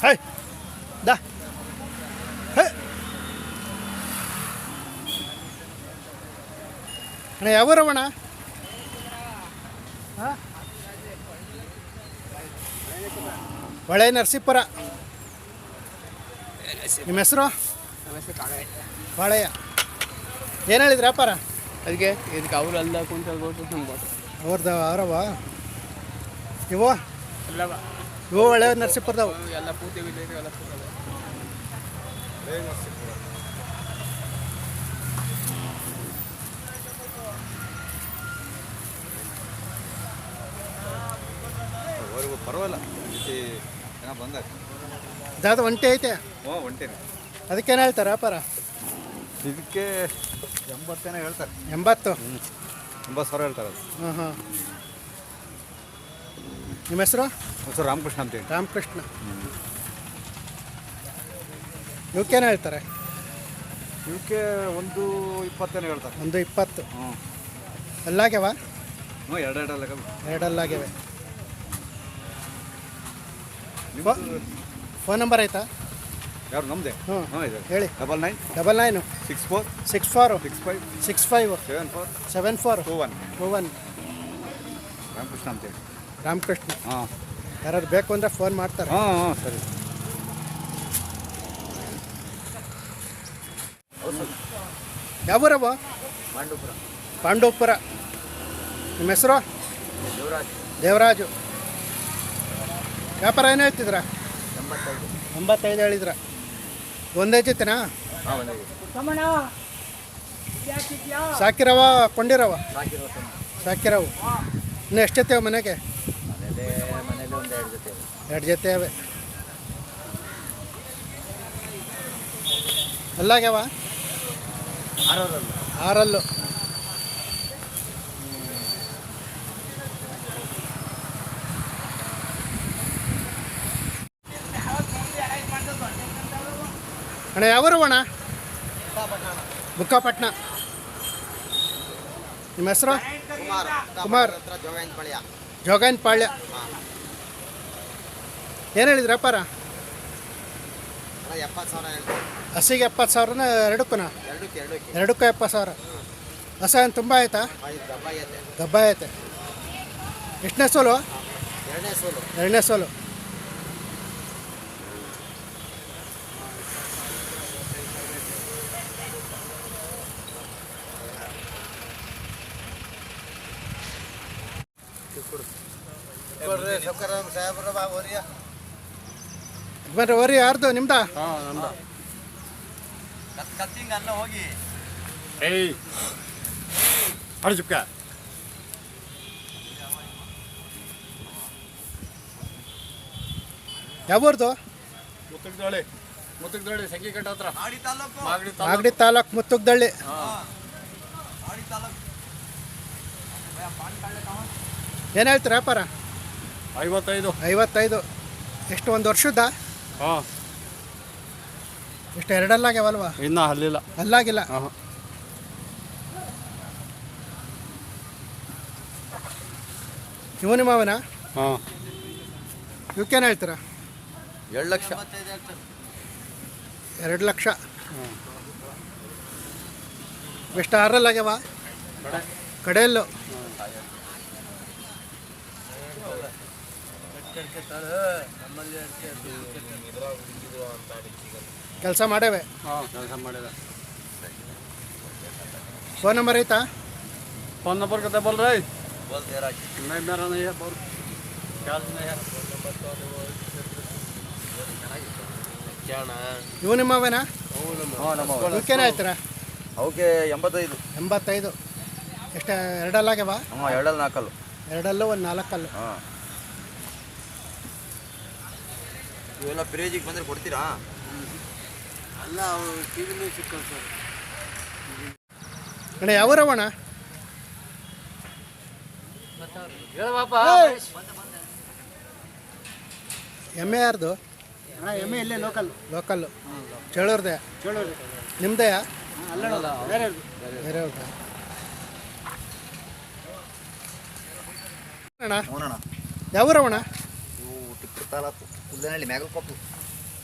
High ದಾ ಹೇ ಅಣ್ಣ ಯಾವೂರವಣ? ಹಾಂ, ಹೊಳೆ ನರಸೀಪುರ. ನಿಮ್ಮ ಹೆಸರು? ಬಾಳಯ್ಯ. ಏನು ಹೇಳಿದ್ರಿ ವ್ಯಾಪಾರ? ಅದಕ್ಕೆ ಇದಕ್ಕೆ ಅವ್ರು ಅಲ್ಲ ಕುಂಟಲ್ ಕೊಟ್ಟು ನಮ್ಗೆ ಅವ್ರದ್ದು ಅವರವ ಇವು ಎಲ್ಲವ ಇವು ಹೊಳೆ ನರಸೀಪುರದವು ಎಲ್ಲ ಪೂರ್ತಿ ಎಲ್ಲ ಪರವಾಗಿಲ್ಲ ಏನೋ ಬಂದಾಗ ಅದಾದ ಒಂಟಿ ಐತೆ. ಹ್ಞೂ ಒಂಟೇನೆ. ಅದಕ್ಕೇನು ಹೇಳ್ತಾರೆ ವ್ಯಾಪಾರ? ಇದಕ್ಕೆ 80 ಏನೋ ಹೇಳ್ತಾರೆ. 80? 80,000 ಹೇಳ್ತಾರೆ ಅದು. ಹಾಂ ಹಾಂ. ನಿಮ್ಮ ಹೆಸರು? ಹೆಸರು ರಾಮಕೃಷ್ಣ ಅಂತೇಳಿ. ರಾಮಕೃಷ್ಣ. ಇವಕ್ಕೇನು ಹೇಳ್ತಾರೆ? ಇವಕ್ಕೆ 120 ಏನೋ ಹೇಳ್ತಾರೆ. 120. ಹ್ಞೂ. ಅಲ್ಲಾಗ್ಯವ? ಹ್ಞೂ, ಎರಡಲ್ಲ. ಎರಡಲ್ಲಾಗ್ಯವೆ. ಫೋನ್ ನಂಬರ್ ಆಯ್ತಾ? ಯಾರು ನಮ್ಮದೇ? ಹ್ಞೂ ಹಾಂ ಇದೆ. ಹೇಳಿ. 99 64 64 64 65 65 74 74 21 21. ರಾಮಕೃಷ್ಣ ಅಂತೇಳಿ. ರಾಮಕೃಷ್ಣ. ಹಾಂ. ಯಾರು ಬೇಕು ಅಂದರೆ ಫೋನ್ ಮಾಡ್ತಾರೆ. ಹಾಂ ಹಾಂ ಸರಿ. ಯಾವೂರವ? ಪಾಂಡುಪುರ. ಪಾಂಡವಪುರ. ನಿಮ್ಮ ಹೆಸರು? ದೇವರಾಜು. ವ್ಯಾಪಾರ ಏನು ಹೇಳ್ತಿದ್ರ? 85 ಹೇಳಿದ್ರ. ಒಂದೇ ಜೊತೆನಾ? ಸಾಕಿರವ ಕೊಂಡಿರವ? ಸಾಕಿರವು. ಇನ್ನು ಎಷ್ಟು ಜೊತೆ ಮನೆಗೆ? ಎರಡು ಜೊತೆ ಅವೆ. ಅಲ್ಲಾಗ್ಯಾವ? 6 ಅಣ್ಣ ಯಾವೂರು ಅಣ್ಣ? ಬುಕ್ಕಾಪಟ್ಟಣ. ನಿಮ್ಮ ಹೆಸರು? ಕುಮಾರ್. ಜೋಗೈನ್ ಪಾಳ್ಯ. ಏನು ಹೇಳಿದ್ರಿ ವ್ಯಾಪಾರ? ಹಸಿಗೆ 70,000ನ ಎರಡಕ್ಕೂ? ಎರಡಕ್ಕೂ 70,000. ಹಸ ಏನು ತುಂಬ ಆಯ್ತಾ? ದಬ್ಬ ಐತೆ. ಎಷ್ಟನೇ ಸೋಲು? ಎರಡನೇ ಸೋಲು. ಬರ್ರಿ ಓರಿ. ಯಾರ್ದು? ನಿಮ್ದಾ? ಹಾಂ ನಮ್ದು. ಹೋಗಿ ಏಯ್ ಅರ್ಜುಕ್ಕ ಯಾವೂರ್ದು? ಮುತ್ತುಗದಳ್ಳಿ ಸಂಗಿಕಟ್ಟ ಹತ್ರ. ಮಾಗಡಿ ತಾಲೂಕು ಮುತ್ತುಗದಳ್ಳಿ. ಏನು ಹೇಳ್ತೀರ ವ್ಯಾಪಾರ? 55. 55. ಎಷ್ಟು, ಒಂದು ವರ್ಷದ? ಹಾಂ. ಎಷ್ಟು, ಎರಡಲ್ಲಾಗ್ಯಾವಲ್ವಾ? ಇನ್ನೂ ಅಲ್ಲಿಲ್ಲ. ಅಲ್ಲಾಗಿಲ್ಲ. ಹಾಂ. ಇವು ನಿಮ್ಮವನ? ಹಾಂ. ಇವಕ್ಕೇನು ಹೇಳ್ತೀರ? 2 ಲಕ್ಷ. 2 ಲಕ್ಷ. ಎಷ್ಟು, 6 ಕಡೆಯಲ್ಲು? ಕೆಲಸ ಮಾಡೇವೆ. ಹಾಂ, ಕೆಲಸ ಮಾಡಿದೆ. ಫೋನ್ ನಂಬರ್ ಐತಾ? फ़ोन नंबर कितना बोल रहे? नहीं, मेरा नहीं है, बोल क्या नहीं है। ಇವು ನಿಮ್ಮವೇನಾ? ಹಾಂ, ನಮ್ಮ ಇವಕ್ಕೇನು ಹೇಳ್ತೀರ? ಅವಕ್ಕೆ 85. 85. ಎಷ್ಟು, ಎರಡಲ್ಲಾಗ್ಯವ? ಹಾಂ, 2 4. ಎರಡಲ್ಲೂ ಒಂದು 4 ಹಾಂ. ಇವೆಲ್ಲ ಪ್ರೇಜಿಗೆ ಬಂದರೆ ಕೊಡ್ತೀರಾ? ಅಲ್ಲ, ಟಿ ವಿನೂ ಸಿಕ್ಕಲ್ಲ ಸರ್. ಅಣ್ಣ ಯಾವೂರವಣ? ಎಮ್ಮೆ ಯಾರ್ದು? ಎಮ್ಮೆ ಇಲ್ಲೇ ಲೋಕಲ್. ಲೋಕಲ್ಲು. ಚೇಳೂರ್ದೆ? ಚೇಳೂರು. ನಿಮ್ದೆಯ? ಅಲ್ಲ, ಬೇರೆ ಬೇರೆ ಅಣ್ಣ? ನೋಡೋಣ. ಯಾವೂರವಣ? ಇವು ಟಿಪ್ಪೂರು ತಾಲೂಕು ಕುಲ್ದನಹಳ್ಳಿ ಮ್ಯಾಗಲ್ಕೊಪ್ಪು.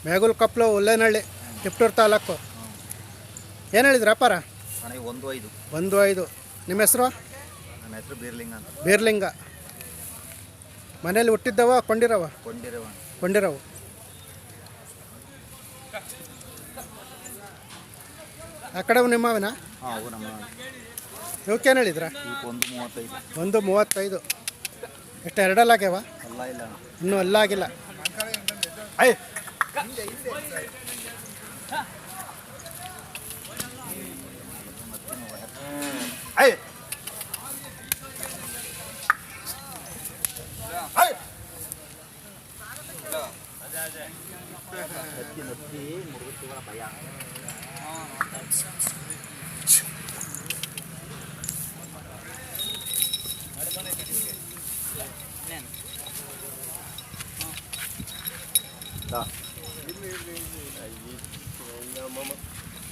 ಮೇಗುಲ್ ಕೊಪ್ಪಲು ಉಲ್ಲೇನಹಳ್ಳಿ ತಿಪ್ಟೂರು ತಾಲೂಕು. ಏನು ಹೇಳಿದ್ರಿ ಅಪ್ಪಾರ? ಅಣ್ಣ 1.5. 1.5. ನಿಮ್ಮ ಹೆಸರು? ನನ್ನ ಹೆಸರು ಬೀರ್ಲಿಂಗ ಅಂತ. ಬೀರ್ಲಿಂಗ. ಮನೇಲಿ ಹುಟ್ಟಿದ್ದವ ಕೊಂಡಿರವ? ಕೊಂಡಿರವ. ಕೊಂಡಿರವು. ಆ ಕಡೆವು ನಿಮ್ಮವನ? ಹಾಂ, ಅವು ನಮ್ಮ. ಇವಕ್ಕೇನು ಹೇಳಿದ್ರ? ಇವಕ್ಕೆ 1.35. 1.35. ಎಷ್ಟು ಎರಡಲ್ಲಾಗ್ಯಾವ? ಅಲ್ಲ ಇಲ್ಲ ಇನ್ನೂ ಎಲ್ಲ ಆಗಿಲ್ಲ. ಅಯ್ಯ ಅಯ್ಯ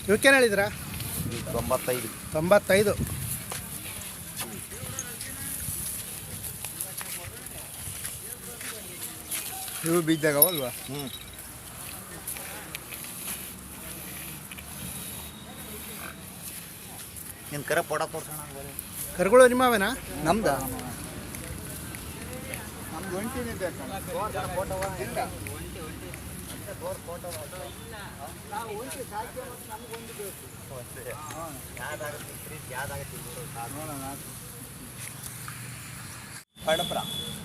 ಇವಕ್ಕೇನು ಹೇಳಿದ್ರ? 95. 95. ಇವು ಬಿದ್ದಾಗವಲ್ವಾ? ಹ್ಞೂ. ನಿನ್ನ ಕರೆ ಪೋಡ ತೋರ್ಸೋಣ. ಕರುಗಳು ನಿಮ್ಮವನ? ನಮ್ದ ನಮ್ದು ಒಂಟಿನೇ ಬೇಕಣ್ಣ.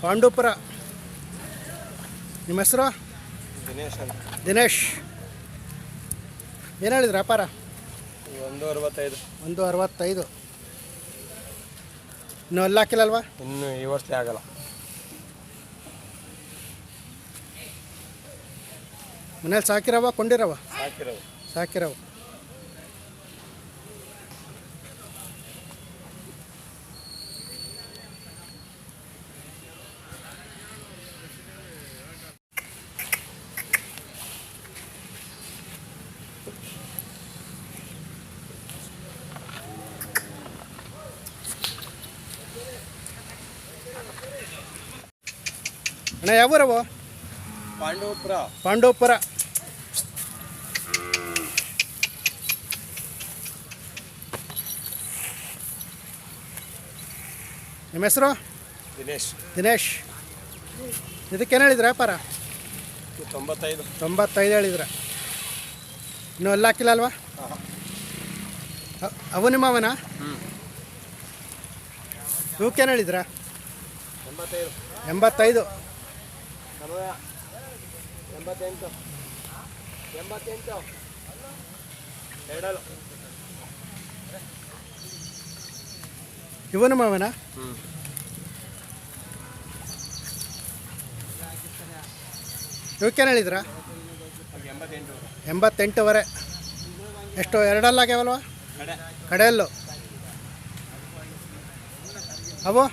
ಪಾಂಡೂಪುರ. ನಿಮ್ಮ ಹೆಸರು? ದಿನೇಶ್ ಅಂತ. ದಿನೇಶ್. ಏನು ಹೇಳಿದ್ರಿ ಅಪ್ಪಾರ? 1.65. 1.65. ಇನ್ನೂ ಎಲ್ಲ ಹಾಕಿಲ್ಲಲ್ವಾ? ಇನ್ನು ಈ ವರ್ಷ ಆಗಲ್ಲ. ಮನೇಲಿ ಸಾಕಿರವ ಕೊಂಡಿರವ? ಸಾಕಿರೋದು. ಸಾಕಿರವ. ಅಣ್ಣ ಯಾವೂರವು? ಪಾಂಡವಪುರ. ಪಾಂಡವಪುರ. ನಿಮ್ಮ ಹೆಸರು? ದಿನೇಶ್. ದಿನೇಶ್. ಇದಕ್ಕೇನು ಹೇಳಿದ್ರ ಅಪ್ಪಾರ? 95. 95 ಹೇಳಿದ್ರ. ಇನ್ನೂ ಎಲ್ಲ ಹಾಕಿಲ್ಲ ಅಲ್ವಾ? ಅವು ನಿಮ್ಮವನ? ಇವಕ್ಕೇನು ಹೇಳಿದ್ರ? 85. 85. 88. 88. ಎರಡಲ್ಲ. ಇವು ನಿಮ್ಮವನ? ಇವಕ್ಕೇನು ಹೇಳಿದ್ರ? 88. 88ವರೆ. ಎಷ್ಟು ಎರಡಲ್ಲಾಗ್ಯಾವಲ್ವ? ಕಡೆಯಲ್ಲು. ಅವು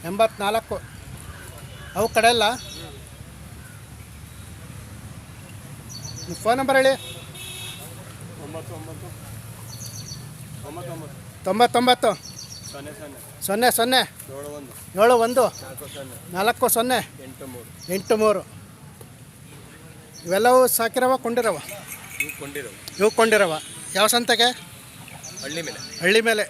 84. ಅವು ಕಡೆಯಲ್ಲ? ಫೋನ್ ನಂಬರ್ ಹೇಳಿ. 99 00 71 40 83. ಇವೆಲ್ಲವೂ ಸಾಕಿರವ ಕೊಂಡಿರವ? ಇವು ಕೊಂಡಿರವ. ಯಾವ ಸಂತೆಗೆ? ಹಳ್ಳಿ ಮೇಲೆ. ಹಳ್ಳಿ ಮೇಲೆ.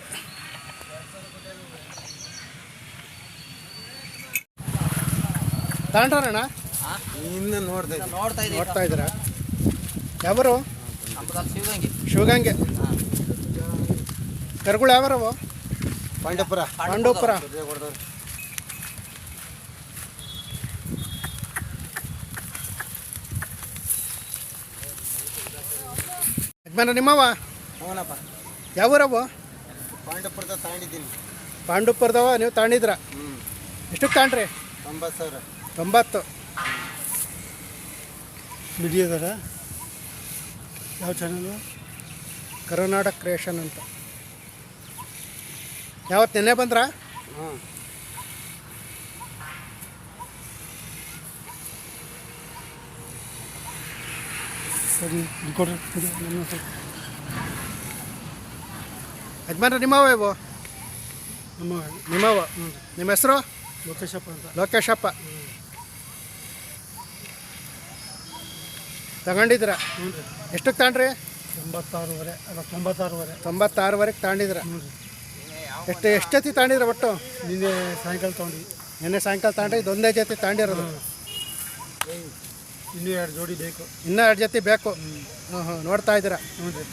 ತಗೊಂಡ್ರಣ್ಣ? ಇನ್ನು ನೋಡ್ತಾ ಇದ್ದೀರಾ? ಯಾವರು? ಶಿವಗಂಗೆ. ಕರುಗಳು ಯಾವರವು? ಪಾಂಡವಪುರ. ಪಾಂಡವಪುರ. ಯಜಮಾನ ನಿಮ್ಮವ? ಹ್ಞೂನಪ್ಪ. ಯಾವೂರವು? ಪಾಂಡವಪುರದ ತಗೊಂಡಿದ್ದೀನಿ. ಪಾಂಡವಪುರದವ ನೀವು ತಗೊಂಡಿದ್ರ? ಎಷ್ಟಕ್ಕೆ ತಗೊಂಡ್ರಿ? 90,000. 90. ವಿಡಿಯೋದಾರ ಯಾವ ಚಾನಲು? ಕರ್ನಾಟಕ ಕ್ರಿಯೇಷನ್ ಅಂತ. ಯಾವತ್ತು ನೆನ್ನೆ ಬಂದ್ರಾ? ಹ್ಞೂ. ಸರಿ ಕೊಡ್ರಿ. ಯಜಮಾನ್ರ ನಿಮ್ಮವ ಇವು? ನಿಮ್ಮವ. ನಿಮ್ಮ ಹೆಸರು? ಲೋಕೇಶಪ್ಪ ಅಂತ. ಲೋಕೇಶಪ್ಪ ತಗೊಂಡಿದ್ದೀರಾ? ಹ್ಞೂ ರೀ. ಎಷ್ಟಕ್ಕೆ ತಗೊಂಡ್ರಿ? 86 ಅಲ್ಲ 96 96ವರೆಗೆ ತಗೊಂಡಿದ್ದೀರಾ? ಹ್ಞೂ ರೀ. ಎಷ್ಟು ಜೊತೆ ತಗೊಂಡಿದ್ದೀರಾ ಒಟ್ಟು? ನಿನ್ನೆ ಸಾಯಂಕಾಲ ತೊಗೊಂಡ್ವಿ. ನಿನ್ನೆ ಸಾಯಂಕಾಲ ತಗೊಂಡ್ರಿ, ಇದೊಂದೇ ಜೊತೆ ತಗೊಂಡಿರೋದು? ಇನ್ನೂ 2 ಜೋಡಿ ಬೇಕು. ಇನ್ನೂ 2 ಜೊತೆ ಬೇಕು. ಹ್ಞೂ ನೋಡ್ತಾ ಇದ್ದೀರಾ? ಹ್ಞೂ ರೀ.